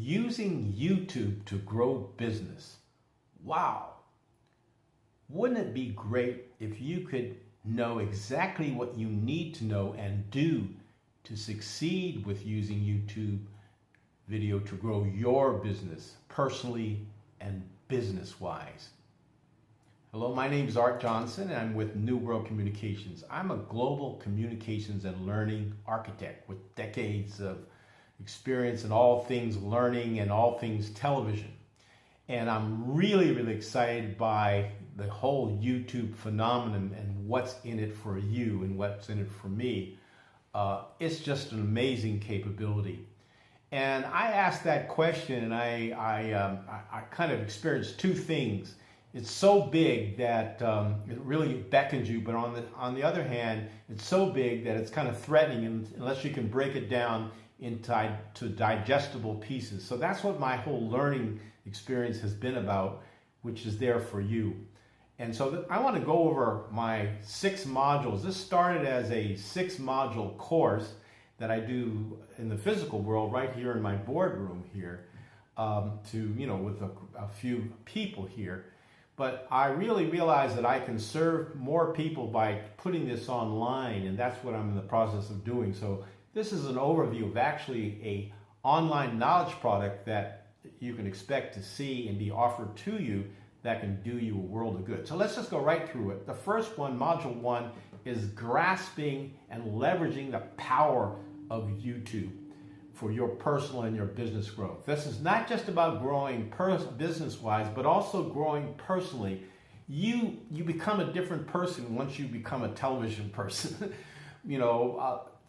Using YouTube to grow business. Wow. Wouldn't it be great if you could know exactly what you need to know and do to succeed with using YouTube video to grow your business personally and business-wise? Hello, my name is Art Johnson and I'm with New World Communications. I'm a global communications and learning architect with decades of experience in all things learning and all things television. And I'm really excited by the whole YouTube phenomenon and what's in it for you and what's in it for me. It's just an amazing capability. And I asked that question and I kind of experienced two things. It's so big that it really beckons you, but on the other hand, it's so big that it's kind of threatening unless you can break it down into digestible pieces. So that's what my whole learning experience has been about, which is there for you. And so I want to go over my 6 modules. This started as a 6-module course that I do in the physical world right here in my boardroom here, with a few people here. But I really realized that I can serve more people by putting this online, and that's what I'm in the process of doing. So this is an overview of actually a online knowledge product that you can expect to see and be offered to you that can do you a world of good. So let's just go right through it. The first one, module 1, is grasping and leveraging the power of YouTube for your personal and your business growth. This is not just about growing business-wise, but also growing personally. You become a different person once you become a television person.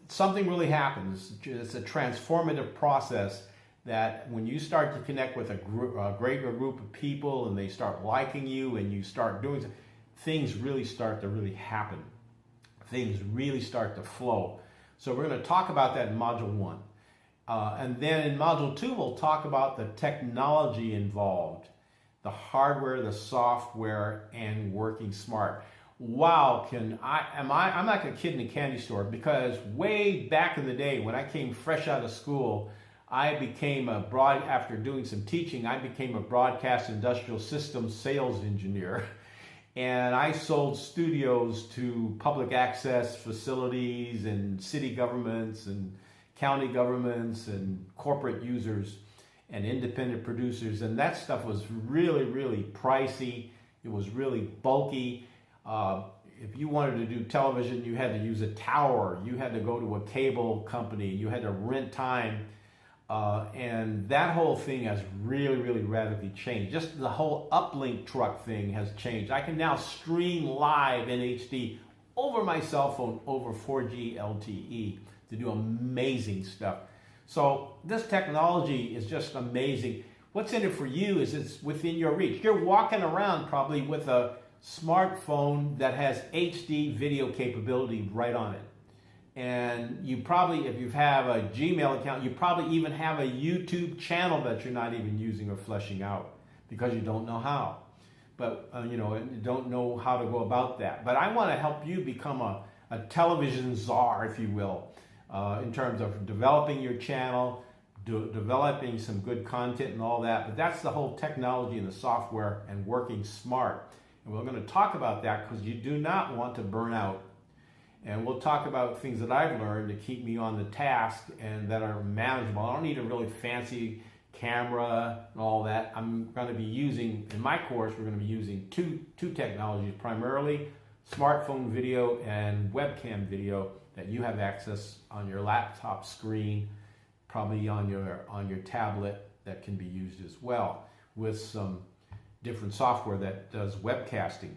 Something really happens. It's a transformative process that when you start to connect with a greater group of people and they start liking you and you start doing things really start to happen. Things really start to flow. So we're going to talk about that in module 1. And then in module 2, we'll talk about the technology involved, the hardware, the software, and working smart. Wow, I'm like a kid in a candy store, because way back in the day when I came fresh out of school, after doing some teaching, I became a broadcast industrial systems sales engineer. And I sold studios to public access facilities and city governments and county governments and corporate users and independent producers. And that stuff was really pricey. It was really bulky. If you wanted to do television, you had to use a tower. You had to go to a cable company. You had to rent time. And that whole thing has really radically changed. Just the whole uplink truck thing has changed. I can now stream live in HD over my cell phone over 4G LTE to do amazing stuff. So this technology is just amazing. What's in it for you is it's within your reach. You're walking around probably with a smartphone that has HD video capability right on it. And you probably, if you have a Gmail account, you probably even have a YouTube channel that you're not even using or fleshing out because you don't know how. But, you don't know how to go about that. But I want to help you become a television czar, if you will, in terms of developing your channel, developing some good content and all that. But that's the whole technology and the software and working smart. And we're going to talk about that because you do not want to burn out. And we'll talk about things that I've learned to keep me on the task and that are manageable. I don't need a really fancy camera and all that. I'm going to be using, in my course, we're going to be using two technologies, primarily smartphone video and webcam video that you have access on your laptop screen, probably on your tablet that can be used as well, with some different software that does webcasting.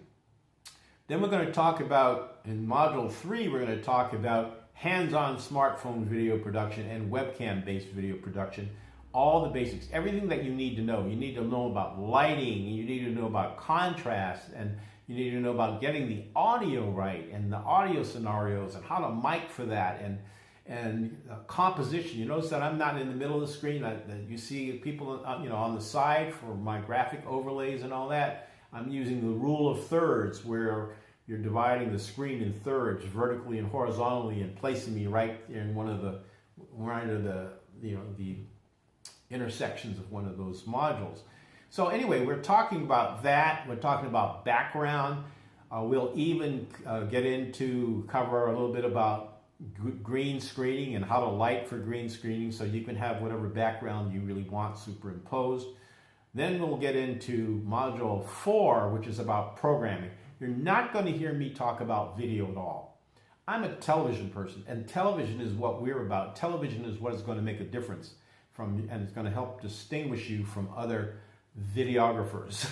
Then we're going to talk about, in module 3, we're going to talk about hands-on smartphone video production and webcam-based video production. All the basics, everything that you need to know. You need to know about lighting, you need to know about contrast, and you need to know about getting the audio right and the audio scenarios and how to mic for that and composition. You notice that I'm not in the middle of the screen. That you see people on the side for my graphic overlays and all that. I'm using the rule of thirds, where you're dividing the screen in thirds, vertically and horizontally, and placing me right in one of the intersections of one of those modules. So anyway, we're talking about that. We're talking about background. We'll even cover a little bit about green screening and how to light for green screening so you can have whatever background you really want superimposed. Then we'll get into module 4, which is about programming. You're not going to hear me talk about video at all. I'm a television person, and television is what we're about. Television is what is going to make a difference and it's going to help distinguish you from other videographers.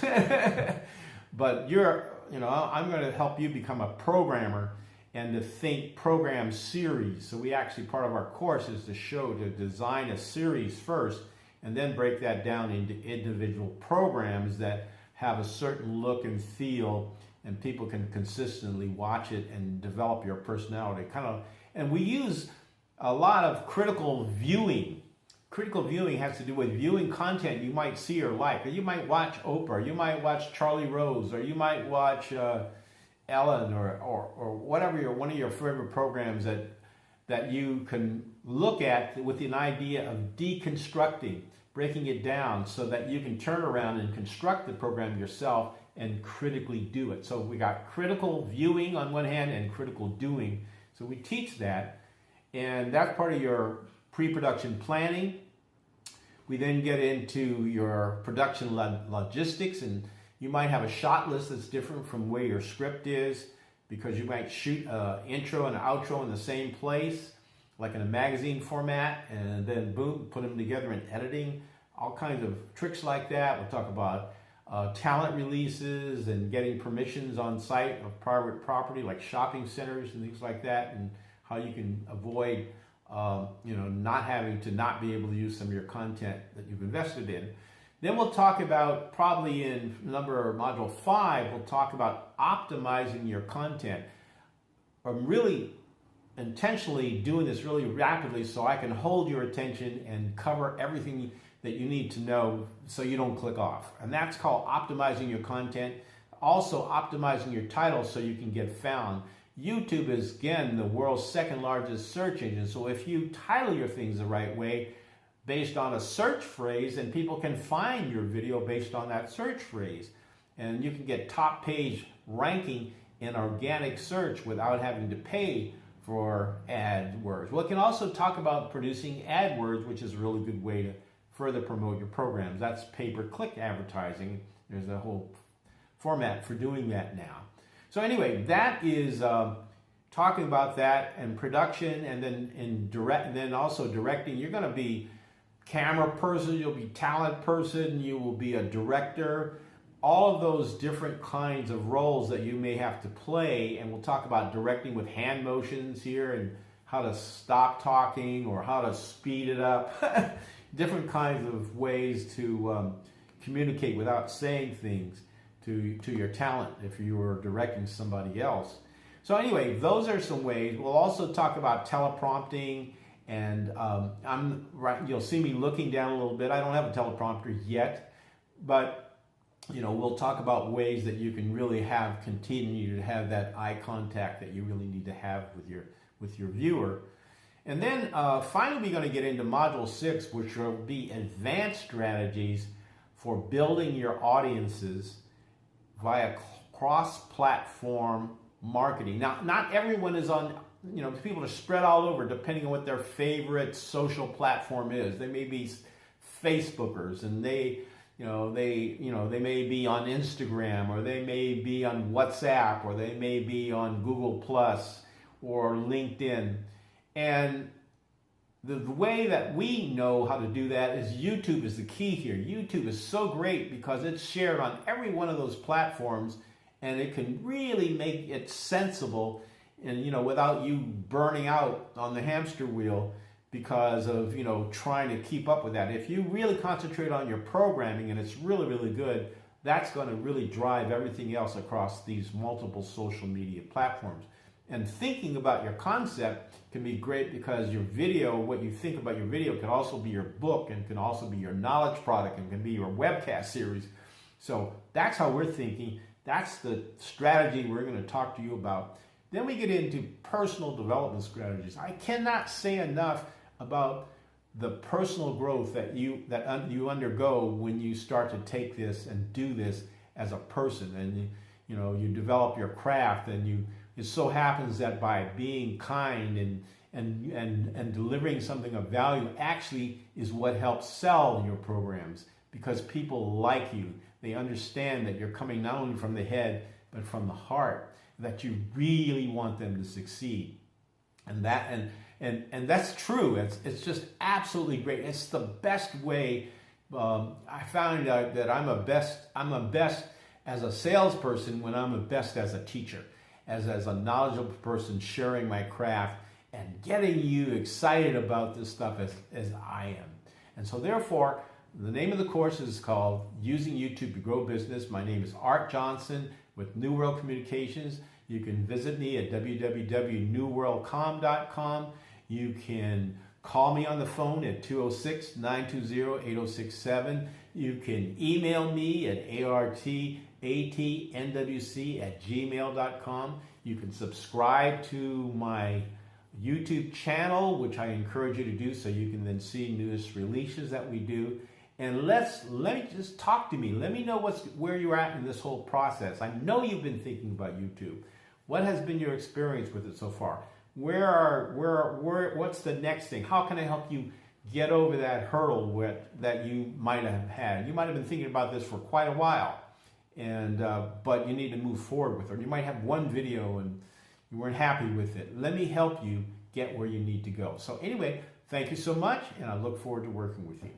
But I'm going to help you become a programmer and to think program series. So we actually, part of our course is to design a series first and then break that down into individual programs that have a certain look and feel, and people can consistently watch it and develop your personality. And we use a lot of critical viewing. Critical viewing has to do with viewing content you might see or like. Or you might watch Oprah, you might watch Charlie Rose, or you might watch Ellen, or whatever one of your favorite programs that you can look at with an idea of deconstructing, breaking it down so that you can turn around and construct the program yourself and critically do it. So we got critical viewing on one hand and critical doing. So we teach that, and that's part of your pre-production planning. We then get into your production logistics, and you might have a shot list that's different from where your script is, because you might shoot an intro and an outro in the same place, like in a magazine format, and then boom, put them together in editing. All kinds of tricks like that. We'll talk about talent releases and getting permissions on site of private property like shopping centers and things like that, and how you can avoid not having to not be able to use some of your content that you've invested in. Then we'll talk about, probably in module 5, we'll talk about optimizing your content. I'm really intentionally doing this really rapidly so I can hold your attention and cover everything that you need to know so you don't click off. And that's called optimizing your content. Also optimizing your title so you can get found. YouTube is, again, the world's second largest search engine. So if you title your things the right way, based on a search phrase, and people can find your video based on that search phrase. And you can get top page ranking in organic search without having to pay for AdWords. We can also talk about producing AdWords, which is a really good way to further promote your programs. That's pay-per-click advertising. There's a whole format for doing that now. So anyway, that is talking about that and production, and then also directing. You're going to be camera person, you'll be talent person, you will be a director, all of those different kinds of roles that you may have to play. And we'll talk about directing with hand motions here, and how to stop talking or how to speed it up. Different kinds of ways to communicate without saying things to your talent if you were directing somebody else. So anyway, those are some ways. We'll also talk about teleprompting, and you'll see me looking down a little bit. I don't have a teleprompter yet, but we'll talk about ways that you can really continue to have that eye contact that you really need to have with your viewer. And then finally, we're going to get into module 6, which will be advanced strategies for building your audiences via cross-platform marketing. Now, not everyone is on, people are spread all over depending on what their favorite social platform is. They may be Facebookers, and they may be on Instagram, or they may be on WhatsApp, or they may be on Google Plus or LinkedIn. And the way that we know how to do that is YouTube is the key here. YouTube is so great because it's shared on every one of those platforms, and it can really make it sensible, and without you burning out on the hamster wheel because of trying to keep up with that. If you really concentrate on your programming and it's really, really good, that's going to really drive everything else across these multiple social media platforms. And thinking about your concept can be great, because your video, what you think about your video, can also be your book, and can also be your knowledge product, and can be your webcast series. So that's how we're thinking. That's the strategy we're going to talk to you about. Then we get into personal development strategies. I cannot say enough about the personal growth that you undergo when you start to take this and do this as a person, and you develop your craft, and it so happens that by being kind and delivering something of value actually is what helps sell your programs, because people like you. They understand that you're coming not only from the head but from the heart, that you really want them to succeed. And that's true. It's just absolutely great. It's the best way. I found out that I'm a best as a salesperson when I'm a best as a teacher, as a knowledgeable person sharing my craft and getting you excited about this stuff as I am. And so therefore, the name of the course is called Using YouTube to Grow Business. My name is Art Johnson with New World Communications. You can visit me at www.newworldcom.com. You can call me on the phone at 206-920-8067. You can email me at artatnwc@gmail.com. You can subscribe to my YouTube channel, which I encourage you to do so you can then see newest releases that we do. And let me just talk to me. Let me know where you're at in this whole process. I know you've been thinking about YouTube. What has been your experience with it so far? What's the next thing? How can I help you get over that hurdle that you might have had? You might have been thinking about this for quite a while, but you need to move forward with it. Or you might have one video and you weren't happy with it. Let me help you get where you need to go. So anyway, thank you so much, and I look forward to working with you.